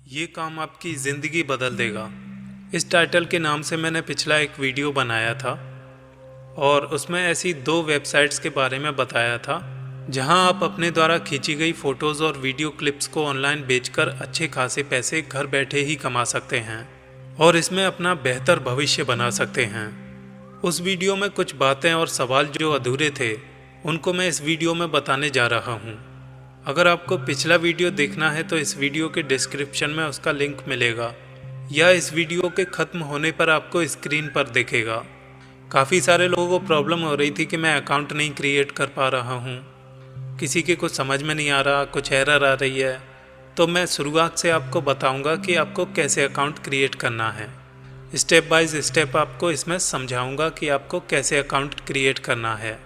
ये काम आपकी ज़िंदगी बदल देगा। इस टाइटल के नाम से मैंने पिछला एक वीडियो बनाया था और उसमें ऐसी दो वेबसाइट्स के बारे में बताया था जहां आप अपने द्वारा खींची गई फ़ोटोज़ और वीडियो क्लिप्स को ऑनलाइन बेचकर अच्छे खासे पैसे घर बैठे ही कमा सकते हैं और इसमें अपना बेहतर भविष्य बना सकते हैं। उस वीडियो में कुछ बातें और सवाल जो अधूरे थे उनको मैं इस वीडियो में बताने जा रहा हूँ। अगर आपको पिछला वीडियो देखना है तो इस वीडियो के डिस्क्रिप्शन में उसका लिंक मिलेगा या इस वीडियो के ख़त्म होने पर आपको स्क्रीन पर दिखेगा। काफ़ी सारे लोगों को प्रॉब्लम हो रही थी कि मैं अकाउंट नहीं क्रिएट कर पा रहा हूँ, किसी के कुछ समझ में नहीं आ रहा, कुछ एरर आ रही है। तो मैं शुरुआत से आपको बताऊँगा कि आपको कैसे अकाउंट क्रिएट करना है। स्टेप बाय स्टेप आपको इसमें समझाऊँगा कि आपको कैसे अकाउंट क्रिएट करना है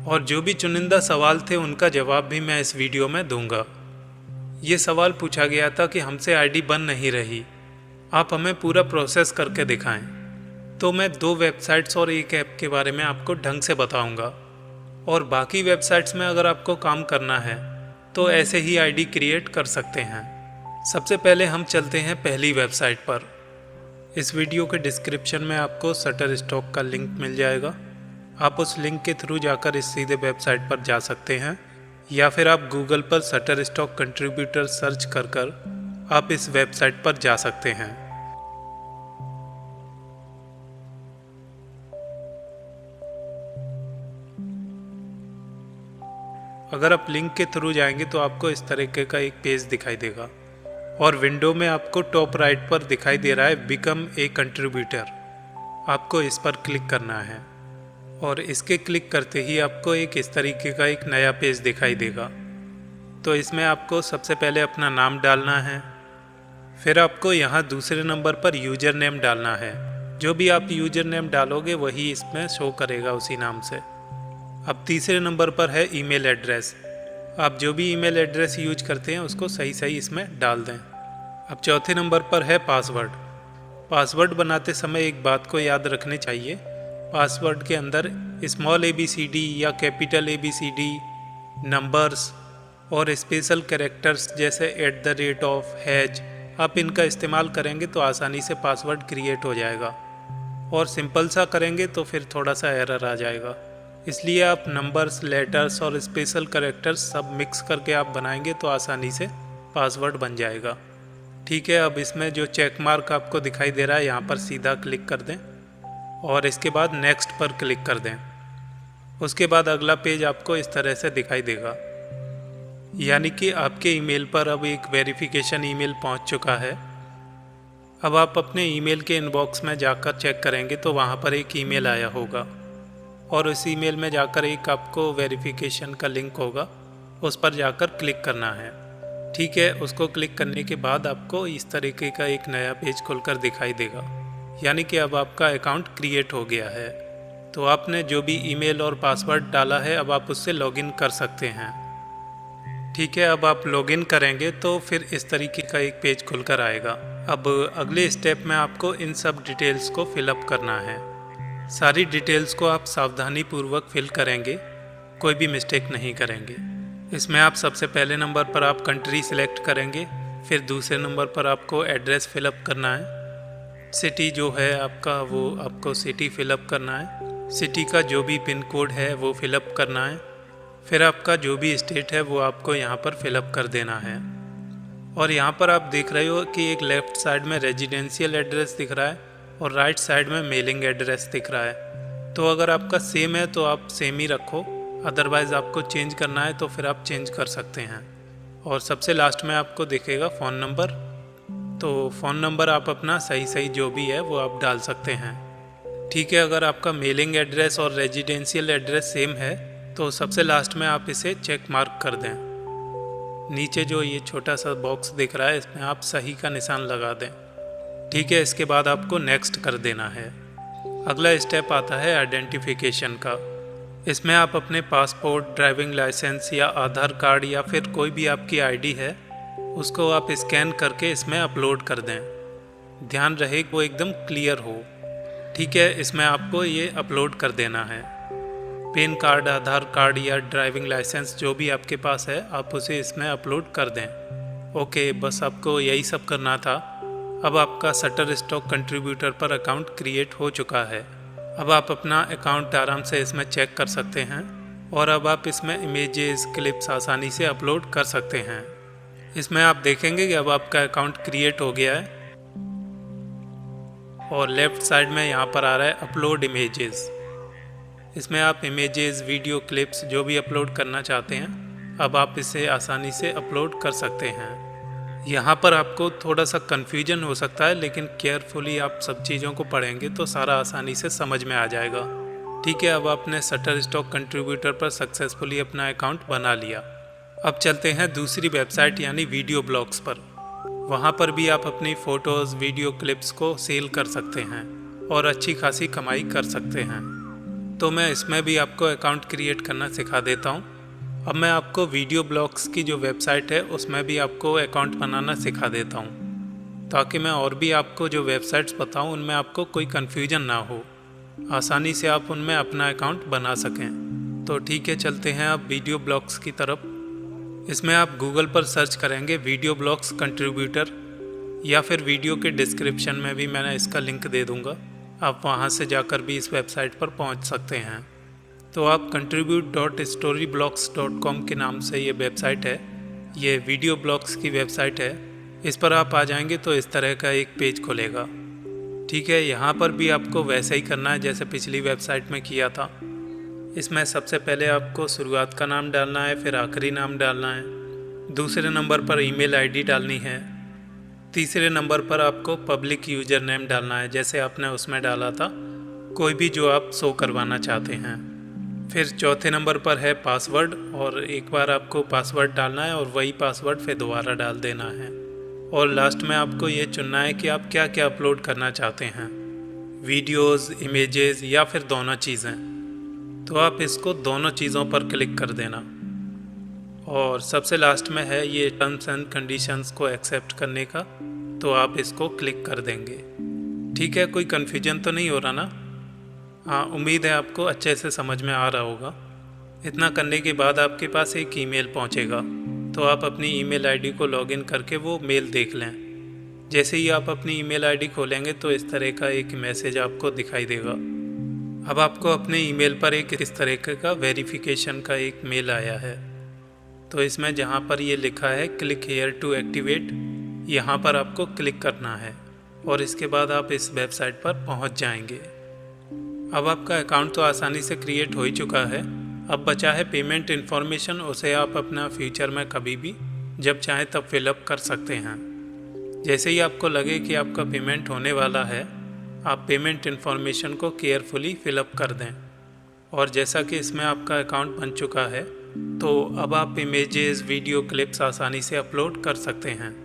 और जो भी चुनिंदा सवाल थे उनका जवाब भी मैं इस वीडियो में दूंगा। ये सवाल पूछा गया था कि हमसे आईडी बन नहीं रही, आप हमें पूरा प्रोसेस करके दिखाएं। तो मैं दो वेबसाइट्स और एक ऐप के बारे में आपको ढंग से बताऊंगा और बाकी वेबसाइट्स में अगर आपको काम करना है तो ऐसे ही आईडी क्रिएट कर सकते हैं। सबसे पहले हम चलते हैं पहली वेबसाइट पर। इस वीडियो के डिस्क्रिप्शन में आपको शटरस्टॉक का लिंक मिल जाएगा। आप उस लिंक के थ्रू जाकर इस सीधे वेबसाइट पर जा सकते हैं या फिर आप गूगल पर शटरस्टॉक कंट्रीब्यूटर सर्च कर आप इस वेबसाइट पर जा सकते हैं। अगर आप लिंक के थ्रू जाएंगे तो आपको इस तरीके का एक पेज दिखाई देगा और विंडो में आपको टॉप राइट पर दिखाई दे रहा है बिकम ए कंट्रीब्यूटर। आपको इस पर क्लिक करना है और इसके क्लिक करते ही आपको एक इस तरीके का एक नया पेज दिखाई देगा। तो इसमें आपको सबसे पहले अपना नाम डालना है, फिर आपको यहाँ दूसरे नंबर पर यूज़र नेम डालना है। जो भी आप यूज़र नेम डालोगे वही इसमें शो करेगा उसी नाम से। अब तीसरे नंबर पर है ईमेल एड्रेस। आप जो भी ईमेल एड्रेस यूज करते हैं उसको सही सही इसमें डाल दें। अब चौथे नंबर पर है पासवर्ड। पासवर्ड बनाते समय एक बात को याद रखनी चाहिए, पासवर्ड के अंदर स्मॉल ABCD या कैपिटल ABCD, नंबर्स और स्पेशल कैरेक्टर्स जैसे @ हैज आप इनका इस्तेमाल करेंगे तो आसानी से पासवर्ड क्रिएट हो जाएगा और सिंपल सा करेंगे तो फिर थोड़ा सा एरर आ जाएगा। इसलिए आप नंबर्स, लेटर्स और स्पेशल कैरेक्टर्स सब मिक्स करके आप बनाएंगे तो आसानी से पासवर्ड बन जाएगा। ठीक है, अब इसमें जो चेक मार्क आपको दिखाई दे रहा है यहाँ पर सीधा क्लिक कर दें और इसके बाद नेक्स्ट पर क्लिक कर दें। उसके बाद अगला पेज आपको इस तरह से दिखाई देगा, यानी कि आपके ईमेल पर अब एक वेरिफिकेशन ईमेल पहुंच चुका है। अब आप अपने ईमेल के इनबॉक्स में जाकर चेक करेंगे तो वहां पर एक ईमेल आया होगा और उस ईमेल में जाकर एक आपको वेरिफिकेशन का लिंक होगा, उस पर जाकर क्लिक करना है। ठीक है, उसको क्लिक करने के बाद आपको इस तरीके का एक नया पेज खुलकर दिखाई देगा, यानी कि अब आपका अकाउंट क्रिएट हो गया है। तो आपने जो भी ईमेल और पासवर्ड डाला है अब आप उससे लॉगिन कर सकते हैं। ठीक है, अब आप लॉगिन करेंगे तो फिर इस तरीके का एक पेज खुलकर आएगा। अब अगले स्टेप में आपको इन सब डिटेल्स को फिलअप करना है। सारी डिटेल्स को आप सावधानी पूर्वक फिल करेंगे, कोई भी मिस्टेक नहीं करेंगे। इसमें आप सबसे पहले नंबर पर आप कंट्री सिलेक्ट करेंगे, फिर दूसरे नंबर पर आपको एड्रेस फिलअप करना है। सिटी जो है आपका वो आपको सिटी फिलअप करना है, सिटी का जो भी पिन कोड है वो फिलअप करना है। फिर आपका जो भी स्टेट है वो आपको यहाँ पर फिलअप कर देना है। और यहाँ पर आप देख रहे हो कि एक लेफ़्ट साइड में रेजिडेंशियल एड्रेस दिख रहा है और राइट साइड में मेलिंग एड्रेस दिख रहा है। तो अगर आपका सेम है तो आप सेम ही रखो, अदरवाइज़ आपको चेंज करना है तो फिर आप चेंज कर सकते हैं। और सबसे लास्ट में आपको दिखेगा फ़ोन नंबर, तो फ़ोन नंबर आप अपना सही सही जो भी है वो आप डाल सकते हैं। ठीक है, अगर आपका मेलिंग एड्रेस और रेजिडेंशियल एड्रेस सेम है तो सबसे लास्ट में आप इसे चेक मार्क कर दें। नीचे जो ये छोटा सा बॉक्स दिख रहा है इसमें आप सही का निशान लगा दें। ठीक है, इसके बाद आपको नेक्स्ट कर देना है। अगला स्टेप आता है आइडेंटिफिकेशन का। इसमें आप अपने पासपोर्ट, ड्राइविंग लाइसेंस या आधार कार्ड या फिर कोई भी आपकी आईडी है उसको आप स्कैन करके इसमें अपलोड कर दें। ध्यान रहे वो एकदम क्लियर हो। ठीक है, इसमें आपको ये अपलोड कर देना है। पैन कार्ड, आधार कार्ड या ड्राइविंग लाइसेंस जो भी आपके पास है आप उसे इसमें अपलोड कर दें। ओके, बस आपको यही सब करना था। अब आपका शटरस्टॉक कंट्रीब्यूटर पर अकाउंट क्रिएट हो चुका है। अब आप अपना अकाउंट आराम से इसमें चेक कर सकते हैं और अब आप इसमें इमेजेस, क्लिप्स आसानी से अपलोड कर सकते हैं। इसमें आप देखेंगे कि अब आपका अकाउंट क्रिएट हो गया है और लेफ़्ट साइड में यहाँ पर आ रहा है अपलोड इमेजेस। इसमें आप इमेजेस, वीडियो, क्लिप्स जो भी अपलोड करना चाहते हैं अब आप इसे आसानी से अपलोड कर सकते हैं। यहाँ पर आपको थोड़ा सा कन्फ्यूजन हो सकता है, लेकिन केयरफुली आप सब चीज़ों को पढ़ेंगे तो सारा आसानी से समझ में आ जाएगा। ठीक है, अब आपने शटरस्टॉक कंट्रीब्यूटर पर सक्सेसफुली अपना अकाउंट बना लिया। अब चलते हैं दूसरी वेबसाइट यानी वीडियो ब्लॉग्स पर। वहाँ पर भी आप अपनी फ़ोटोज़, वीडियो क्लिप्स को सेल कर सकते हैं और अच्छी खासी कमाई कर सकते हैं। तो मैं इसमें भी आपको अकाउंट क्रिएट करना सिखा देता हूँ। अब मैं आपको वीडियो ब्लॉग्स की जो वेबसाइट है उसमें भी आपको अकाउंट बनाना सिखा देता हूँ, ताकि मैं और भी आपको जो वेबसाइट्स बताऊँ उनमें आपको कोई कन्फ्यूजन ना हो, आसानी से आप उनमें अपना अकाउंट बना सकें। तो ठीक है, चलते हैं अब वीडियो ब्लॉग्स की तरफ। इसमें आप गूगल पर सर्च करेंगे वीडियो ब्लॉग्स कंट्रीब्यूटर, या फिर वीडियो के डिस्क्रिप्शन में भी मैंने इसका लिंक दे दूँगा, आप वहाँ से जाकर भी इस वेबसाइट पर पहुँच सकते हैं। तो आप contribute.storyblocks.com के नाम से ये वेबसाइट है, ये वीडियो ब्लॉग्स की वेबसाइट है। इस पर आप आ जाएंगे तो इस तरह का एक पेज खुलेगा। ठीक है, यहाँ पर भी आपको वैसे ही करना है जैसे पिछली वेबसाइट में किया था। इसमें सबसे पहले आपको शुरुआत का नाम डालना है, फिर आखिरी नाम डालना है, दूसरे नंबर पर ईमेल आईडी डालनी है, तीसरे नंबर पर आपको पब्लिक यूज़र नेम डालना है जैसे आपने उसमें डाला था, कोई भी जो आप शो करवाना चाहते हैं। फिर चौथे नंबर पर है पासवर्ड, और एक बार आपको पासवर्ड डालना है और वही पासवर्ड फिर दोबारा डाल देना है। और लास्ट में आपको ये चुनना है कि आप क्या क्या अपलोड करना चाहते हैं, वीडियोस, इमेजेस या फिर दोनों चीज़ें। तो आप इसको दोनों चीज़ों पर क्लिक कर देना। और सबसे लास्ट में है ये टर्म्स एंड कंडीशंस को एक्सेप्ट करने का, तो आप इसको क्लिक कर देंगे। ठीक है, कोई कन्फ्यूजन तो नहीं हो रहा ना? हाँ, उम्मीद है आपको अच्छे से समझ में आ रहा होगा। इतना करने के बाद आपके पास एक ईमेल पहुंचेगा, तो आप अपनी ईमेल आईडी को लॉगिन करके वो मेल देख लें। जैसे ही आप अपनी ईमेल आईडी खोलेंगे तो इस तरह का एक मैसेज आपको दिखाई देगा। अब आपको अपने ईमेल पर एक इस तरह का वेरिफिकेशन का एक मेल आया है। तो इसमें जहाँ पर ये लिखा है क्लिक हेयर टू एक्टिवेट, यहाँ पर आपको क्लिक करना है और इसके बाद आप इस वेबसाइट पर पहुँच जाएंगे। अब आपका अकाउंट तो आसानी से क्रिएट हो ही चुका है। अब बचा है पेमेंट इन्फॉर्मेशन, उसे आप अपना फ्यूचर में कभी भी जब चाहें तब फिलअप कर सकते हैं। जैसे ही आपको लगे कि आपका पेमेंट होने वाला है, आप पेमेंट इन्फॉर्मेशन को केयरफुली फिलअप कर दें। और जैसा कि इसमें आपका अकाउंट बन चुका है, तो अब आप इमेजेस, वीडियो क्लिप्स आसानी से अपलोड कर सकते हैं।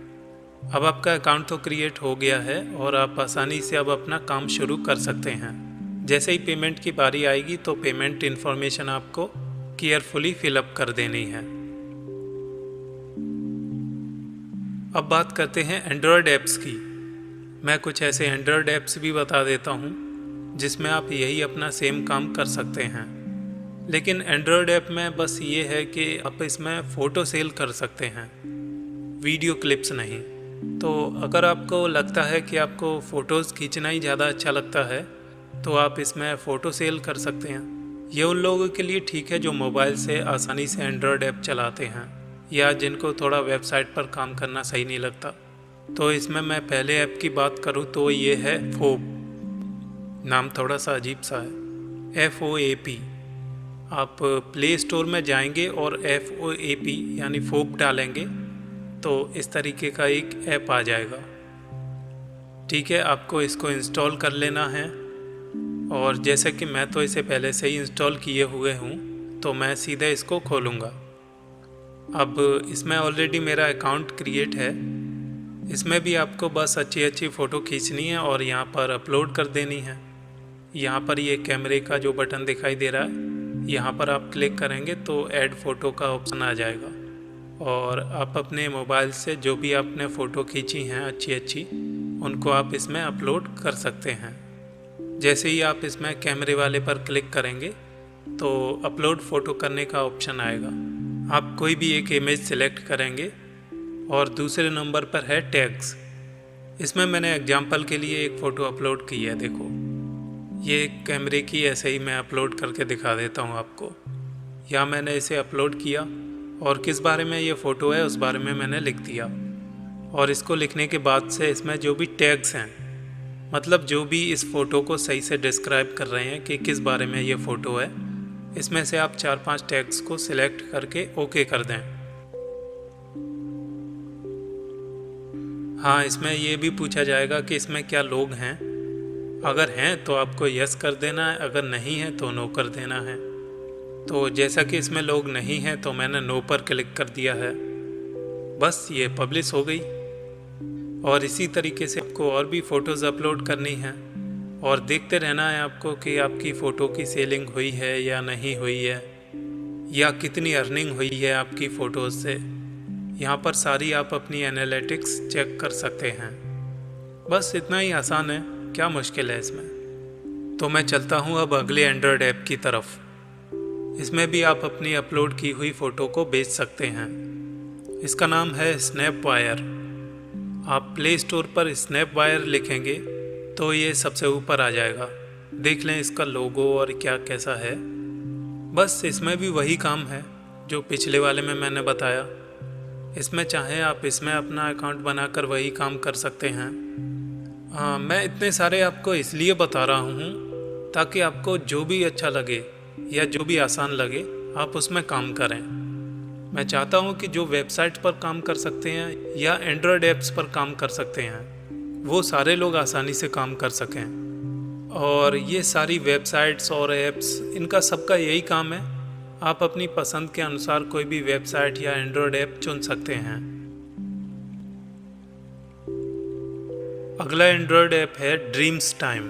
अब आपका अकाउंट तो क्रिएट हो गया है और आप आसानी से अब अपना काम शुरू कर सकते हैं। जैसे ही पेमेंट की बारी आएगी तो पेमेंट इन्फॉर्मेशन आपको केयरफुली फिलअप कर देनी है। अब बात करते हैं एंड्रॉयड ऐप्स की। मैं कुछ ऐसे एंड्रॉयड ऐप्स भी बता देता हूँ जिसमें आप यही अपना सेम काम कर सकते हैं। लेकिन एंड्रॉयड ऐप में बस ये है कि आप इसमें फ़ोटो सेल कर सकते हैं, वीडियो क्लिप्स नहीं। तो अगर आपको लगता है कि आपको फ़ोटोज़ खींचना ही ज़्यादा अच्छा लगता है तो आप इसमें फ़ोटो सेल कर सकते हैं। ये उन लोगों के लिए ठीक है जो मोबाइल से आसानी से एंड्रॉयड ऐप चलाते हैं या जिनको थोड़ा वेबसाइट पर काम करना सही नहीं लगता। तो इसमें मैं पहले ऐप की बात करूँ तो ये है फोब। नाम थोड़ा सा अजीब सा है, FOAP। आप प्ले स्टोर में जाएंगे और FOAP यानी फोब डालेंगे तो इस तरीके का एक ऐप आ जाएगा। ठीक है, आपको इसको इंस्टॉल कर लेना है। और जैसे कि मैं तो इसे पहले से ही इंस्टॉल किए हुए हूँ, तो मैं सीधे इसको खोलूँगा। अब इसमें ऑलरेडी मेरा अकाउंट क्रिएट है। इसमें भी आपको बस अच्छी अच्छी फ़ोटो खींचनी है और यहाँ पर अपलोड कर देनी है। यहाँ पर ये कैमरे का जो बटन दिखाई दे रहा है, यहाँ पर आप क्लिक करेंगे तो ऐड फ़ोटो का ऑप्शन आ जाएगा और आप अपने मोबाइल से जो भी आपने फ़ोटो खींची हैं अच्छी अच्छी, उनको आप इसमें अपलोड कर सकते हैं। जैसे ही आप इसमें कैमरे वाले पर क्लिक करेंगे तो अपलोड फ़ोटो करने का ऑप्शन आएगा। आप कोई भी एक इमेज सिलेक्ट करेंगे और दूसरे नंबर पर है टैग्स। इसमें मैंने एग्जाम्पल के लिए एक फ़ोटो अपलोड की है, देखो ये कैमरे की, ऐसे ही मैं अपलोड करके दिखा देता हूँ आपको। यहाँ मैंने इसे अपलोड किया और किस बारे में ये फ़ोटो है उस बारे में मैंने लिख दिया। और इसको लिखने के बाद से इसमें जो भी टैग्स हैं, मतलब जो भी इस फ़ोटो को सही से डिस्क्राइब कर रहे हैं कि किस बारे में ये फ़ोटो है, इसमें से आप 4-5 टैग्स को सिलेक्ट करके ओके कर दें। हाँ, इसमें ये भी पूछा जाएगा कि इसमें क्या लोग हैं। अगर हैं तो आपको यस कर देना है, अगर नहीं है तो नो कर देना है। तो जैसा कि इसमें लोग नहीं हैं तो मैंने नो पर क्लिक कर दिया है। बस ये पब्लिश हो गई। और इसी तरीके से आपको और भी फ़ोटोज़ अपलोड करनी है और देखते रहना है आपको कि आपकी फ़ोटो की सेलिंग हुई है या नहीं हुई है, या कितनी अर्निंग हुई है आपकी फ़ोटोज़ से। यहाँ पर सारी आप अपनी एनालिटिक्स चेक कर सकते हैं। बस इतना ही आसान है, क्या मुश्किल है इसमें। तो मैं चलता हूँ अब अगले एंड्रॉयड ऐप की तरफ। इसमें भी आप अपनी अपलोड की हुई फ़ोटो को बेच सकते हैं। इसका नाम है स्नैपवायर। आप प्ले स्टोर पर स्नैपवायर लिखेंगे तो ये सबसे ऊपर आ जाएगा। देख लें इसका लोगो और क्या कैसा है। बस इसमें भी वही काम है जो पिछले वाले में मैंने बताया। इसमें चाहे आप इसमें अपना अकाउंट बनाकर वही काम कर सकते हैं। मैं इतने सारे आपको इसलिए बता रहा हूँ ताकि आपको जो भी अच्छा लगे या जो भी आसान लगे आप उसमें काम करें। मैं चाहता हूँ कि जो वेबसाइट पर काम कर सकते हैं या एंड्रॉयड ऐप्स पर काम कर सकते हैं वो सारे लोग आसानी से काम कर सकें। और ये सारी वेबसाइट्स और ऐप्स, इनका सबका यही काम है, आप अपनी पसंद के अनुसार कोई भी वेबसाइट या एंड्रॉयड ऐप चुन सकते हैं। अगला एंड्रॉयड ऐप है ड्रीम्स टाइम।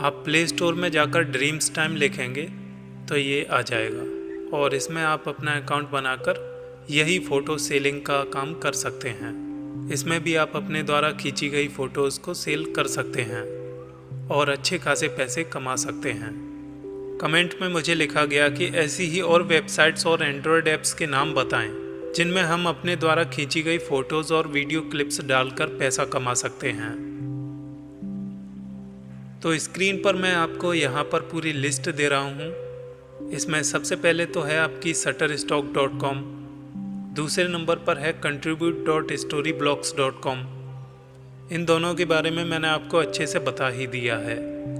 आप प्ले स्टोर में जाकर ड्रीम्स टाइम लिखेंगे तो ये आ जाएगा और इसमें आप अपना अकाउंट बनाकर यही फ़ोटो सेलिंग का काम कर सकते हैं। इसमें भी आप अपने द्वारा खींची गई फ़ोटोज़ को सेल कर सकते हैं और अच्छे खासे पैसे कमा सकते हैं। कमेंट में मुझे लिखा गया कि ऐसी ही और वेबसाइट्स और एंड्रॉयड ऐप्स के नाम बताएं जिनमें हम अपने द्वारा खींची गई फ़ोटोज़ और वीडियो क्लिप्स डालकर पैसा कमा सकते हैं। तो स्क्रीन पर मैं आपको यहाँ पर पूरी लिस्ट दे रहा हूँ। इसमें सबसे पहले तो है आपकी shutterstock.com, दूसरे नंबर पर है contribute.storyblocks.com। इन दोनों के बारे में मैंने आपको अच्छे से बता ही दिया है,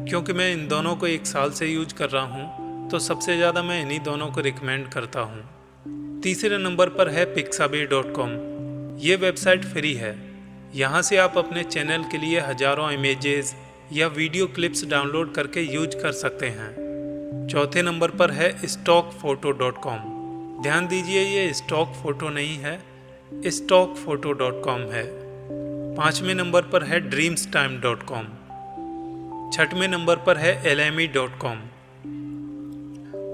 क्योंकि मैं इन दोनों को 1 साल से यूज कर रहा हूँ, तो सबसे ज़्यादा मैं इन्हीं दोनों को रिकमेंड करता हूँ। तीसरे नंबर पर है pixabay.com। ये वेबसाइट फ्री है। यहाँ से आप अपने चैनल के लिए हज़ारों इमेजेस या वीडियो क्लिप्स डाउनलोड करके यूज कर सकते हैं। चौथे नंबर पर है stockphoto.com। ध्यान दीजिए, ये स्टॉक फ़ोटो नहीं है, stockphoto.com है। पाँचवें नंबर पर है dreamstime.com। छठवें नंबर पर है lme.com।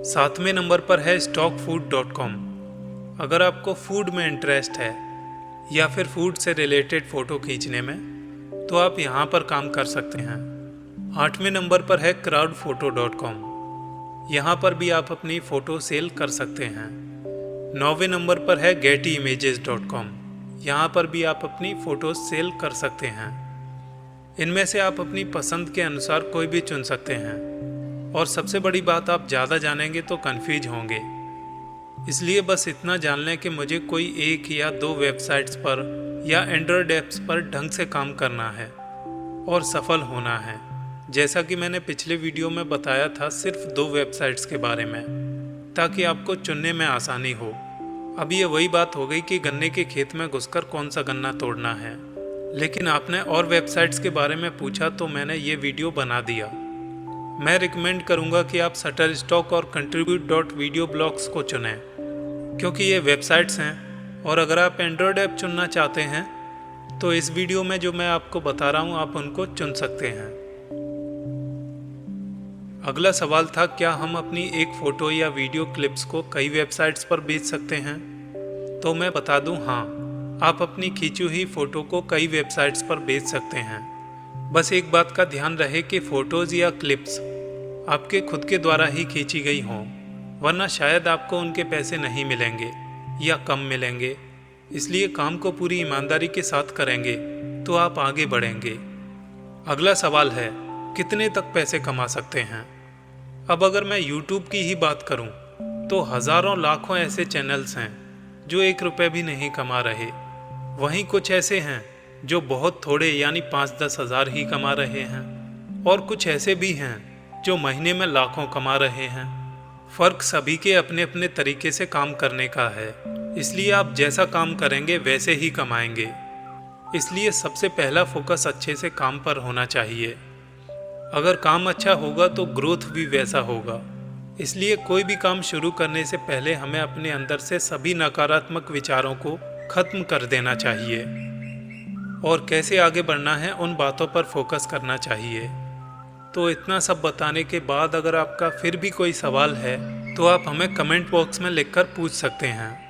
सातवें नंबर पर है stockfood.com। अगर आपको फूड में इंटरेस्ट है या फिर फूड से रिलेटेड फ़ोटो खींचने में, तो आप यहाँ पर काम कर सकते हैं। आठवें नंबर पर है crowdphoto.com। यहाँ पर भी आप अपनी फ़ोटो सेल कर सकते हैं। नौवें नंबर पर है gettyimages.com। यहाँ पर भी आप अपनी फ़ोटो सेल कर सकते हैं। इनमें से आप अपनी पसंद के अनुसार कोई भी चुन सकते हैं। और सबसे बड़ी बात, आप ज़्यादा जानेंगे तो कंफ्यूज होंगे, इसलिए बस इतना जान लें कि मुझे कोई 1 या 2 वेबसाइट्स पर या एंड्रॉयड ऐप्स पर ढंग से काम करना है और सफल होना है। जैसा कि मैंने पिछले वीडियो में बताया था सिर्फ 2 वेबसाइट्स के बारे में, ताकि आपको चुनने में आसानी हो। अब ये वही बात हो गई कि गन्ने के खेत में घुसकर कौन सा गन्ना तोड़ना है, लेकिन आपने और वेबसाइट्स के बारे में पूछा तो मैंने ये वीडियो बना दिया। मैं रिकमेंड करूँगा कि आप शटरस्टॉक और contribute.videoblocks को चुनें, क्योंकि ये वेबसाइट्स हैं। और अगर आप एंड्रॉयड ऐप चुनना चाहते हैं तो इस वीडियो में जो मैं आपको बता रहा हूँ आप उनको चुन सकते हैं। अगला सवाल था, क्या हम अपनी एक फ़ोटो या वीडियो क्लिप्स को कई वेबसाइट्स पर बेच सकते हैं? तो मैं बता दूं, हाँ, आप अपनी खींची हुई फ़ोटो को कई वेबसाइट्स पर बेच सकते हैं। बस एक बात का ध्यान रहे कि फ़ोटोज़ या क्लिप्स आपके खुद के द्वारा ही खींची गई हों, वरना शायद आपको उनके पैसे नहीं मिलेंगे या कम मिलेंगे। इसलिए काम को पूरी ईमानदारी के साथ करेंगे तो आप आगे बढ़ेंगे। अगला सवाल है, कितने तक पैसे कमा सकते हैं? अब अगर मैं YouTube की ही बात करूं तो हज़ारों लाखों ऐसे चैनल्स हैं जो 1 रुपये भी नहीं कमा रहे। वहीं कुछ ऐसे हैं जो बहुत थोड़े यानी 5-10 हज़ार ही कमा रहे हैं, और कुछ ऐसे भी हैं जो महीने में लाखों कमा रहे हैं। फ़र्क सभी के अपने अपने तरीके से काम करने का है, इसलिए आप जैसा काम करेंगे वैसे ही कमाएंगे। इसलिए सबसे पहला फोकस अच्छे से काम पर होना चाहिए। अगर काम अच्छा होगा तो ग्रोथ भी वैसा होगा। इसलिए कोई भी काम शुरू करने से पहले हमें अपने अंदर से सभी नकारात्मक विचारों को खत्म कर देना चाहिए और कैसे आगे बढ़ना है उन बातों पर फोकस करना चाहिए। तो इतना सब बताने के बाद अगर आपका फिर भी कोई सवाल है तो आप हमें कमेंट बॉक्स में लिखकर पूछ सकते हैं।